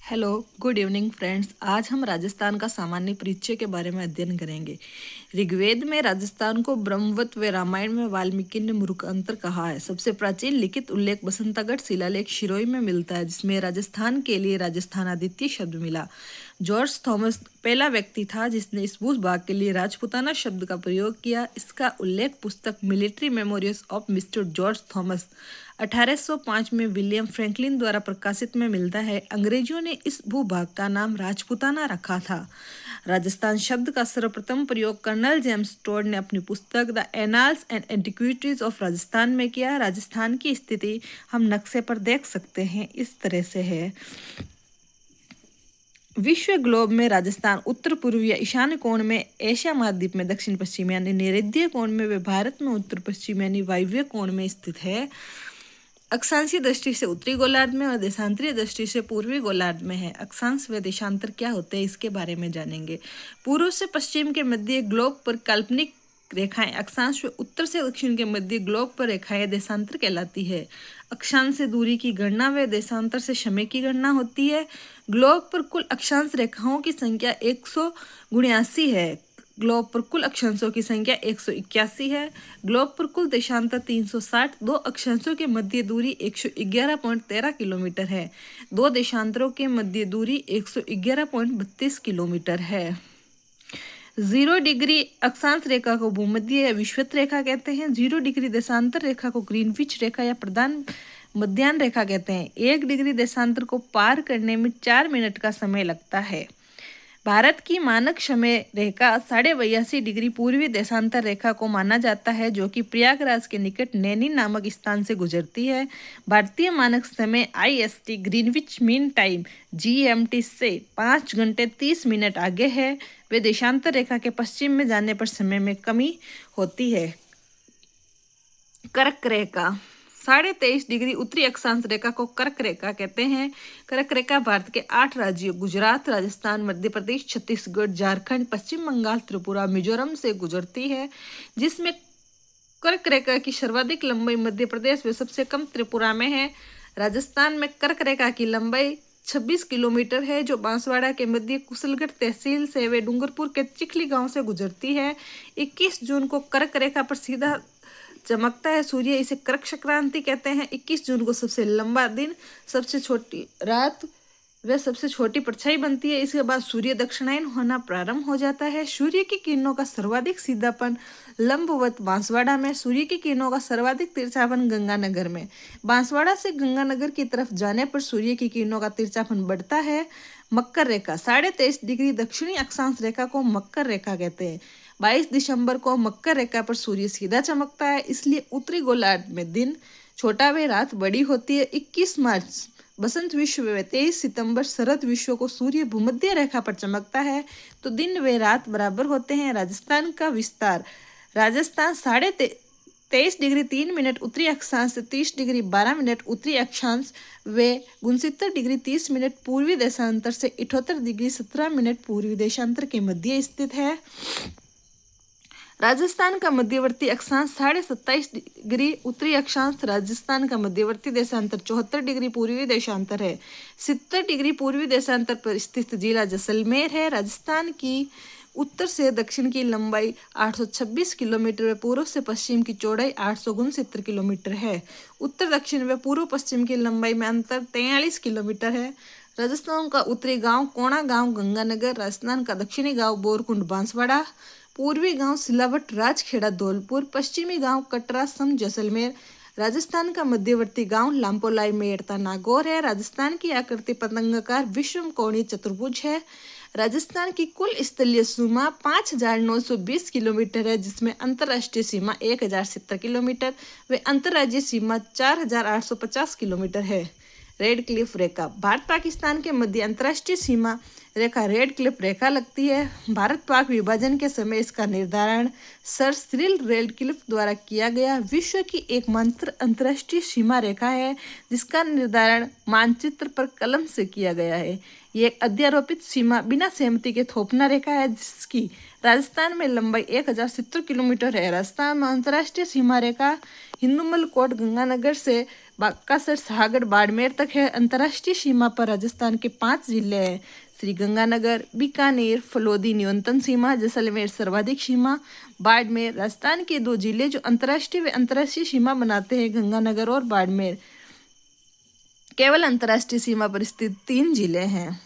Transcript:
Hello, good evening friends. आज हम राजस्थान का सामान्य परिचय के बारे में अध्ययन करेंगे। ऋग्वेद में राजस्थान को ब्रह्मवत व रामायण में वाल्मीकि ने मुरुकांतर कहा है। सबसे प्राचीन लिखित उल्लेख बसंतगढ़ शिलालेख शिरोई में मिलता है, जिसमें राजस्थान के लिए राजस्थान आदित्य शब्द मिला। जॉर्ज थॉमस पहला व्यक्ति था जिसने इस भूभाग के लिए राजपूताना शब्द का प्रयोग किया। इसका उल्लेख पुस्तक military memorials of mister George Thomas 1805 में विलियम फ्रैंकलिन द्वारा प्रकाशित में मिलता है। अंग्रेजों ने इस भूभाग का नाम राजपूताना रखा था। राजस्थान शब्द का सर्वप्रथम प्रयोग कर्नल जेम्स टोड ने अपनी पुस्तक the annals and antiquities of Rajasthan में किया। राजस्थान की स्थिति हम नक्शे पर देख सकते हैं, इस तरह से है। विश्व ग्लोब में राजस्थान उत्तर पूर्व या ईशान्य कोण में एशिया महाद्वीप में दक्षिण पश्चिम यानी नैऋत्य कोण में व भारत में उत्तर पश्चिम यानी वायव्य कोण में स्थित है। अक्षांशीय दृष्टि से उत्तरी गोलार्ध में और देशांतरीय दृष्टि से पूर्वी गोलार्ध में है। अक्षांश व देशांतर क्या होते हैं, इसके बारे में जानेंगे। पूर्व से पश्चिम के मध्य ग्लोब पर काल्पनिक रेखाएं अक्षांश व उत्तर से दक्षिण के मध्य ग्लोब पर रेखाएं देशांतर कहलाती है। अक्षांश से दूरी की गणना व देशांतर से समय की गणना होती है। ग्लोब पर कुल अक्षांश रेखाओं की संख्या 179 है। ग्लोब पर कुल अक्षांशों की संख्या 181 है। ग्लोब पर कुल देशांतर 360, दो अक्षांशों के मध्य दूरी 111.13 किलोमीटर है। दो देशांतरों के मध्य दूरी 111.32 किलोमीटर है। 0 डिग्री अक्षांश रेखा को भूमध्य या विषुवत रेखा कहते हैं। 0 डिग्री देशांतर रेखा को ग्रीनविच रेखा या प्रधान मध्याह्न रेखा कहते हैं। 1 डिग्री देशांतर को पार करने में 4 मिनट का समय लगता है। भारत की मानक समय रेखा 82.5 डिग्री पूर्वी देशांतर रेखा को माना जाता है, जो कि प्रयागराज के निकट नैनी नामक स्थान से गुजरती है। भारतीय मानक समय IST Greenwich mean time GMT से 5 घंटे 30 मिनट आगे है। वे देशांतर रेखा के पश्चिम में जाने पर समय में कमी होती है। कर्क रेखा 23.5 डिग्री उत्तरी अक्षांश रेखा को कर्क रेखा कहते हैं। कर्क रेखा भारत के 8 राज्यों गुजरात, राजस्थान, मध्य प्रदेश, छत्तीसगढ़, झारखंड, पश्चिम बंगाल, त्रिपुरा, मिजोरम से गुजरती है, जिसमें कर्क रेखा की सर्वाधिक लंबाई मध्य प्रदेश व सबसे कम त्रिपुरा में है। राजस्थान में कर्क रेखा की लंबाई 26 किलोमीटर है, जो बांसवाड़ा के मध्य कुशलगढ़ तहसील से व डूंगरपुर के चिखली गांव से गुजरती है। 21 जून को कर्क रेखा पर सीधा चमकता है सूर्य, इसे कर्क संक्रांति कहते हैं। 21 जून को सबसे लंबा दिन, सबसे छोटी रात व सबसे छोटी परछाई बनती है। इसके बाद सूर्य दक्षिणायन होना प्रारंभ हो जाता है। सूर्य की किरणों का सर्वाधिक सीधापन लंबवत बांसवाड़ा में, सूर्य की किरणों का सर्वाधिक तिरछापन गंगानगर में। बांसवाड़ा से गंगानगर की तरफ जाने पर सूर्य की किरणों का तिरछापन बढ़ता है। मकर रेखा 23.5 डिग्री दक्षिणी अक्षांश रेखा को मकर रेखा कहते हैं। 22 दिसंबर को मकर रेखा पर सूर्य सीधा चमकता है, इसलिए उत्तरी गोलार्ध में दिन छोटा व रात बड़ी होती है। 21 मार्च बसंत विश्व व 23 सितंबर शरद विश्व को सूर्य भूमध्य रेखा पर चमकता है, तो दिन व रात बराबर होते हैं। राजस्थान का विस्तार राजस्थान 23 डिग्री 3 मिनट उत्तरी अक्षांश से 30 डिग्री 12 मिनट उत्तरी अक्षांश व 69 डिग्री 30 मिनट पूर्वी देशांतर से 78 डिग्री 17 मिनट पूर्वी देशांतर के मध्य स्थित है। राजस्थान का मध्यवर्ती अक्षांश 27.5 डिग्री उत्तरी अक्षांश, राजस्थान का मध्यवर्ती देशांतर 74 डिग्री पूर्वी देशांतर है। 70 डिग्री पूर्वी देशांतर पर स्थित जिला जैसलमेर है। राजस्थान की उत्तर से दक्षिण की लंबाई 826 किलोमीटर व पूर्व से पश्चिम की चौड़ाई 869 किलोमीटर है। उत्तर दक्षिण व पूर्व पश्चिम की लंबाई में अंतर 43 किलोमीटर है। राजस्थान का उत्तरी गांव कोणा गांव गंगानगर, राजस्थान का दक्षिणी गांव बोरकुंड बांसवाड़ा, पूर्वी गांव सिलावट राजखेड़ा धौलपुर, पश्चिमी गांव कटरा सम जैसलमेर। राजस्थान का मध्यवर्ती गांव लांपोलाई मेड़ता नागौर है। राजस्थान की आकृति पतंगाकार विषम कोणीय चतुर्भुज है। राजस्थान की कुल स्थलीय सीमा 5,920 किलोमीटर है, जिसमें अंतर्राष्ट्रीय सीमा 1,070 किलोमीटर व अंतर्राज्यीय सीमा 4,850 किलोमीटर है। रेड क्लिफ रेखा भारत पाकिस्तान के मध्य अंतर्राष्ट्रीय सीमा रेखा रेड क्लिफ रेखा लगती है। भारत पाक विभाजन के समय इसका निर्धारण सर सिरिल रेड क्लिफ द्वारा किया गया। विश्व की एकमात्र अंतर्राष्ट्रीय सीमा रेखा है जिसका निर्धारण मानचित्र पर कलम से किया गया है। ये एक अध्यारोपित सीमा बिना सहमति के थोपना रेखा है, जिसकी राजस्थान में लंबाई 1070 किलोमीटर है। राजस्थान में अंतर्राष्ट्रीय सीमा रेखा हिंदुमल कोट गंगानगर से बांका से सागर बाड़मेर तक है। अंतर्राष्ट्रीय सीमा पर राजस्थान के 5 जिले हैं। श्री गंगानगर, बीकानेर, फलोदी न्यूनतम सीमा, जैसलमेर सर्वाधिक सीमा, बाड़मेर। राजस्थान के 2 जिले जो अंतर्राष्ट्रीय व अंतर्राष्ट्रीय सीमा बनाते हैं, गंगानगर और बाड़मेर। केवल अंतर्राष्ट्रीय सीमा पर स्थित 3 जिले हैं।